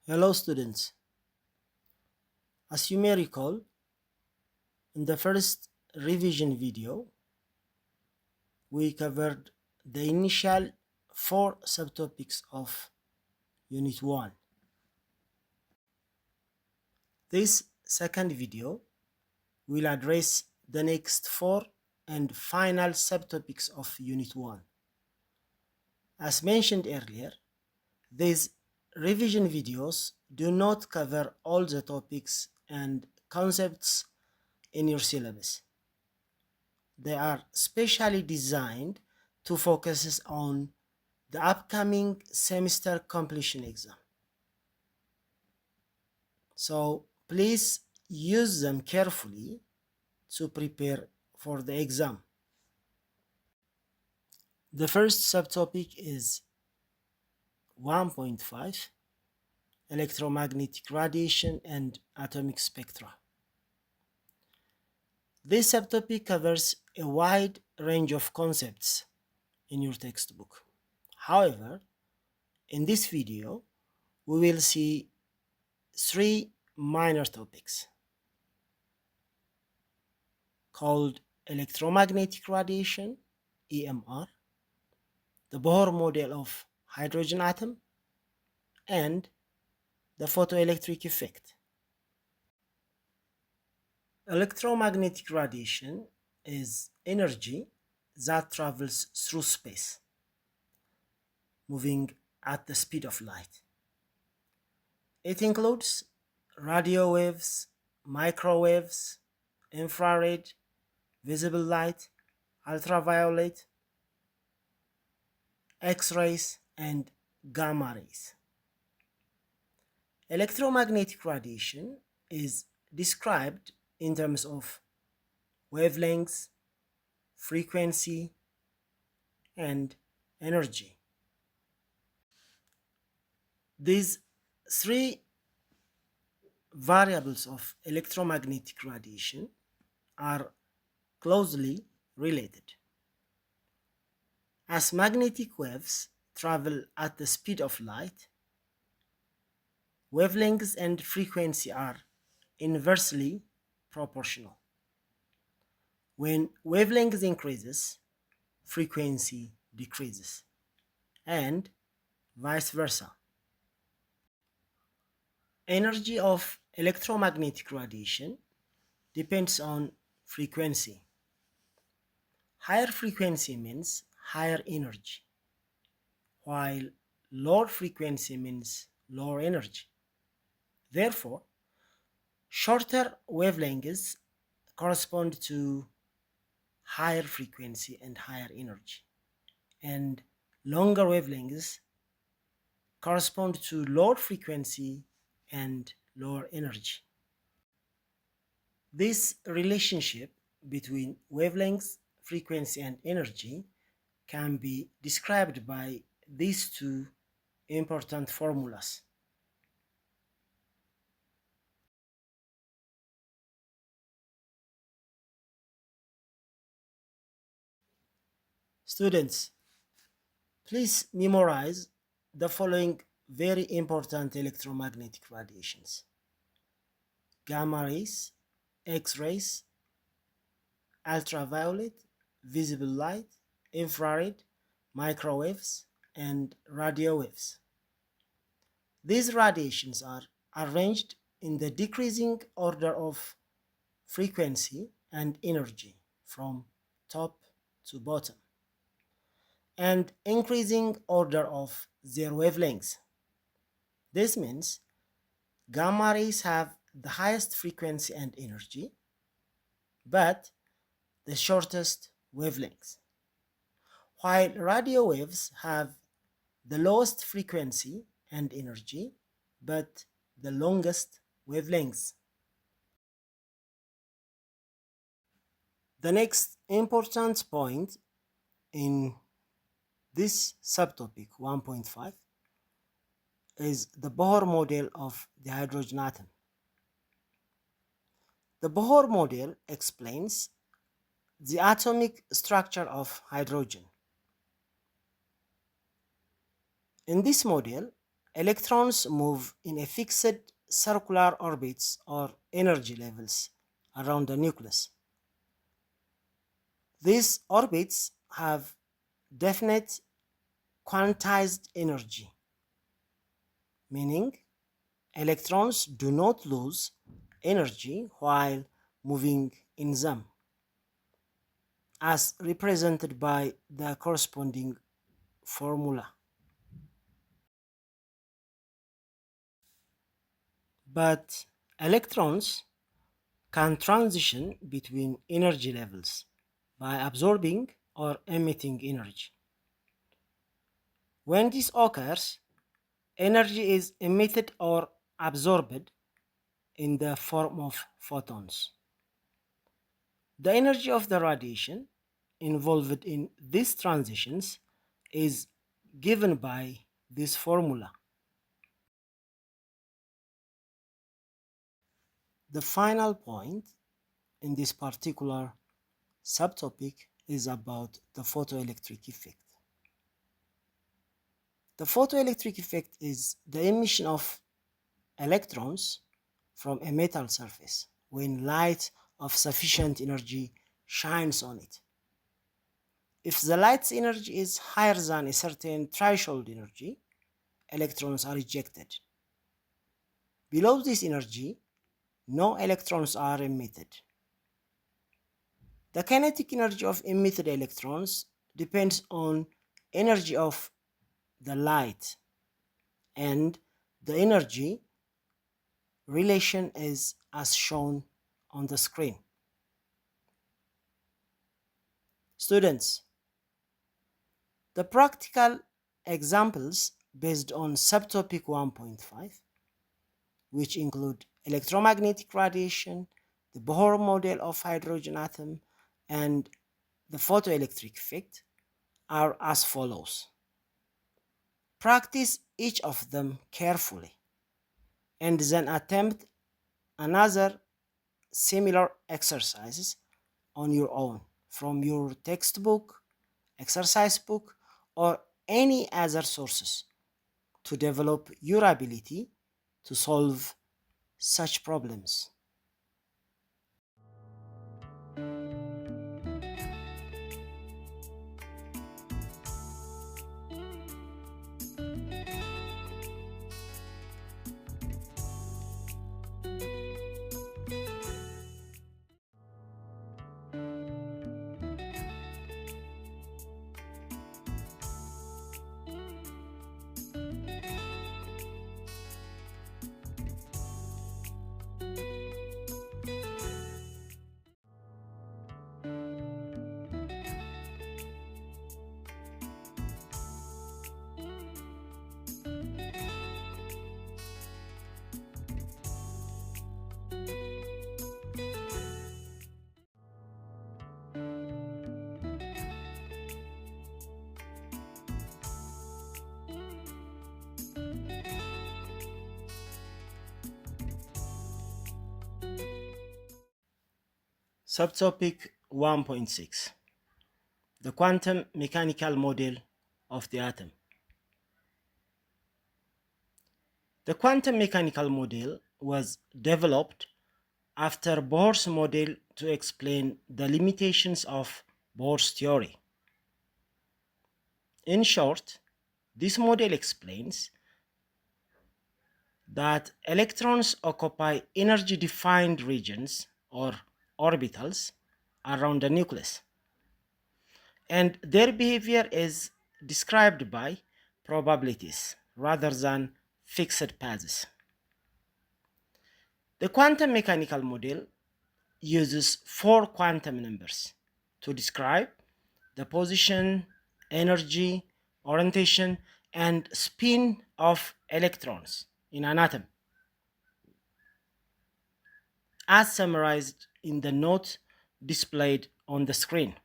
Hello students, as you may recall, in the first revision video, we covered the initial 4 subtopics of Unit 1. This second video will address the next 4 and final subtopics of Unit 1. As mentioned earlier, these revision videos do not cover all the topics and concepts in your syllabus. They are specially designed to focus on the upcoming semester completion exam. So please use them carefully to prepare for the exam. The first subtopic is 1.5, electromagnetic radiation and atomic spectra. This subtopic covers a wide range of concepts in your textbook. However, in this video, we will see 3 minor topics called electromagnetic radiation, EMR, the Bohr model of hydrogen atom, and the photoelectric effect. Electromagnetic radiation is energy that travels through space, moving at the speed of light. It includes radio waves, microwaves, infrared, visible light, ultraviolet, X-rays, and gamma rays. Electromagnetic radiation is described in terms of wavelengths, frequency, and energy. These 3 variables of electromagnetic radiation are closely related. As magnetic waves travel at the speed of light, wavelengths and frequency are inversely proportional. When wavelength increases, frequency decreases, and vice versa. Energy of electromagnetic radiation depends on frequency. Higher frequency means higher energy, while lower frequency means lower energy. Therefore, shorter wavelengths correspond to higher frequency and higher energy, and longer wavelengths correspond to lower frequency and lower energy. This relationship between wavelengths, frequency, and energy can be described by these 2 important formulas. Students, please memorize the following very important electromagnetic radiations: gamma rays, X-rays, ultraviolet, visible light, infrared, microwaves, and radio waves. These radiations are arranged in the decreasing order of frequency and energy from top to bottom, and increasing order of their wavelengths. This means gamma rays have the highest frequency and energy, but the shortest wavelengths, while radio waves have the lowest frequency and energy, but the longest wavelengths. The next important point in this subtopic 1.5 is the Bohr model of the hydrogen atom. The Bohr model explains the atomic structure of hydrogen. In this model, electrons move in a fixed circular orbits or energy levels around the nucleus. These orbits have definite quantized energy, meaning electrons do not lose energy while moving in them, as represented by the corresponding formula. But electrons can transition between energy levels by absorbing or emitting energy. When this occurs, energy is emitted or absorbed in the form of photons. The energy of the radiation involved in these transitions is given by this formula. The final point in this particular subtopic is about the photoelectric effect. The photoelectric effect is the emission of electrons from a metal surface when light of sufficient energy shines on it. If the light's energy is higher than a certain threshold energy, electrons are ejected. Below this energy, no electrons are emitted. The kinetic energy of emitted electrons depends on energy of the light, and the energy relation is as shown on the screen. Students, the practical examples based on subtopic 1.5, which include electromagnetic radiation, the Bohr model of hydrogen atom, and the photoelectric effect, are as follows. Practice each of them carefully, and then attempt another similar exercises on your own from your textbook, exercise book, or any other sources to develop your ability to solve such problems. Subtopic 1.6, the quantum mechanical model of the atom. The quantum mechanical model was developed after Bohr's model to explain the limitations of Bohr's theory. In short, this model explains that electrons occupy energy-defined regions or orbitals around the nucleus, and their behavior is described by probabilities rather than fixed paths. The quantum mechanical model uses 4 quantum numbers to describe the position, energy, orientation, and spin of electrons in an atom, as summarized in the note displayed on the screen.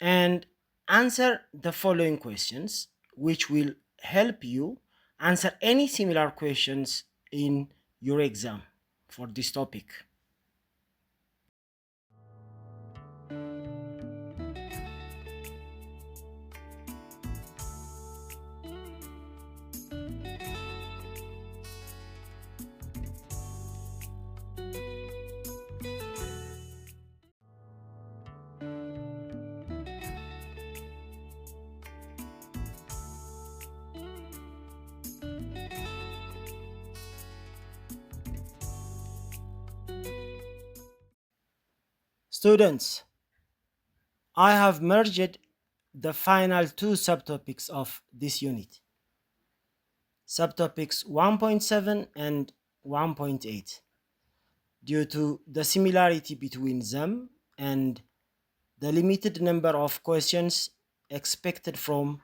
And answer the following questions, which will help you answer any similar questions in your exam for this topic. Students, I have merged the final two subtopics of this unit, subtopics 1.7 and 1.8, due to the similarity between them and the limited number of questions expected from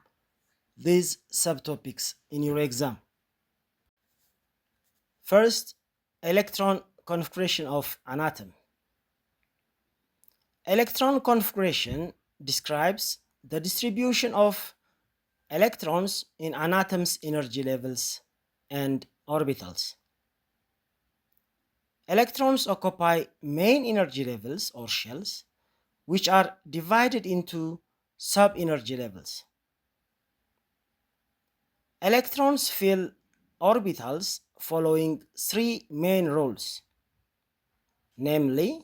these subtopics in your exam. First, electron configuration of an atom. Electron configuration describes the distribution of electrons in an atom's energy levels and orbitals. Electrons occupy main energy levels or shells, which are divided into sub-energy levels. Electrons fill orbitals following three main rules, namely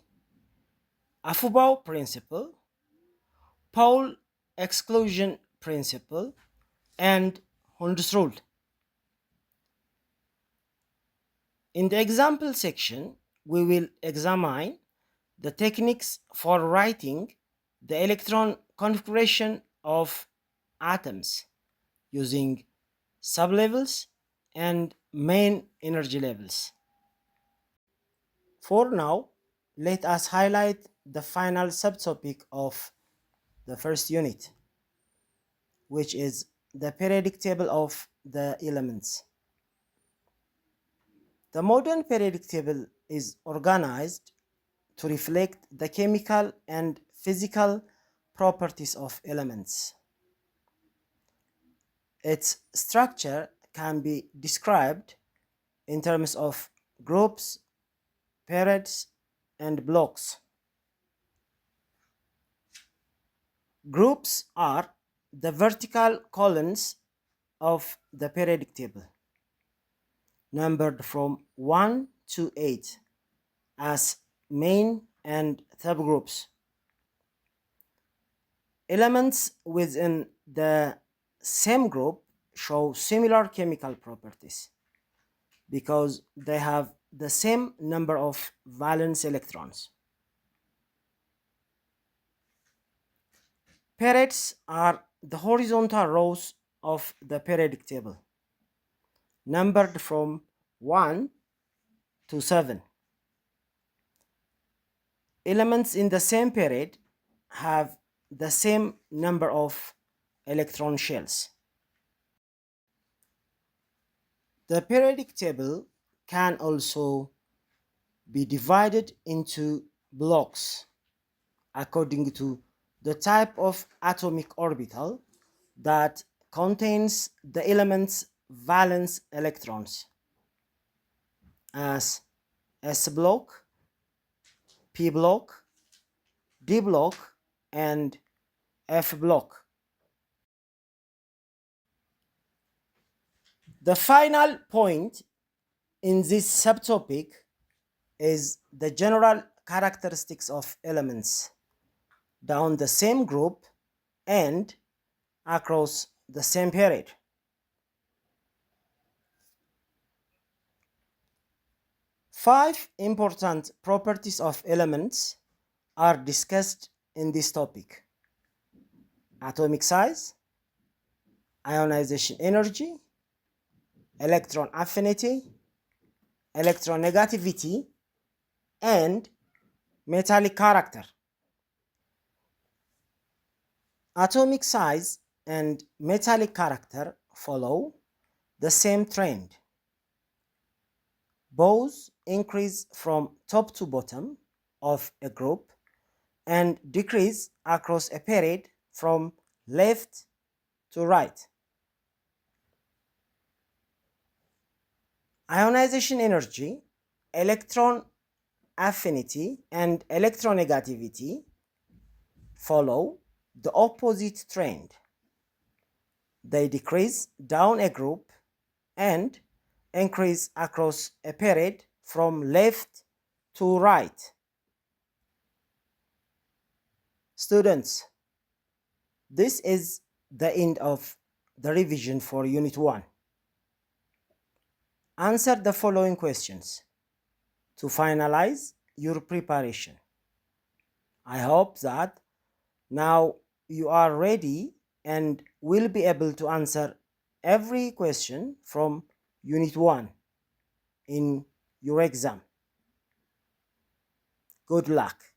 Afubow principle, Paul exclusion principle, and Hund's rule. In the example section, we will examine the techniques for writing the electron configuration of atoms using sublevels and main energy levels. For now, let us highlight the final subtopic of the first unit, which is the periodic table of the elements. The modern periodic table is organized to reflect the chemical and physical properties of elements. Its structure can be described in terms of groups, periods, and blocks. Groups are the vertical columns of the periodic table, numbered from 1 to 8 as main and subgroups. Elements within the same group show similar chemical properties because they have the same number of valence electrons. Periods are the horizontal rows of the periodic table, numbered from 1 to 7. Elements in the same period have the same number of electron shells. The periodic table can also be divided into blocks according to the type of atomic orbital that contains the element's valence electrons, as S block, P block, D block, and F block. The final point in this subtopic is the general characteristics of elements down the same group and across the same period. Five important properties of elements are discussed in this topic: atomic size, ionization energy, electron affinity, electronegativity, and metallic character. Atomic size and metallic character follow the same trend. Both increase from top to bottom of a group and decrease across a period from left to right. Ionization energy, electron affinity, and electronegativity follow the opposite trend. They decrease down a group and increase across a period from left to right. Students, this is the end of the revision for Unit 1. Answer the following questions to finalize your preparation. I hope that now you are ready and will be able to answer every question from Unit 1 in your exam. Good luck.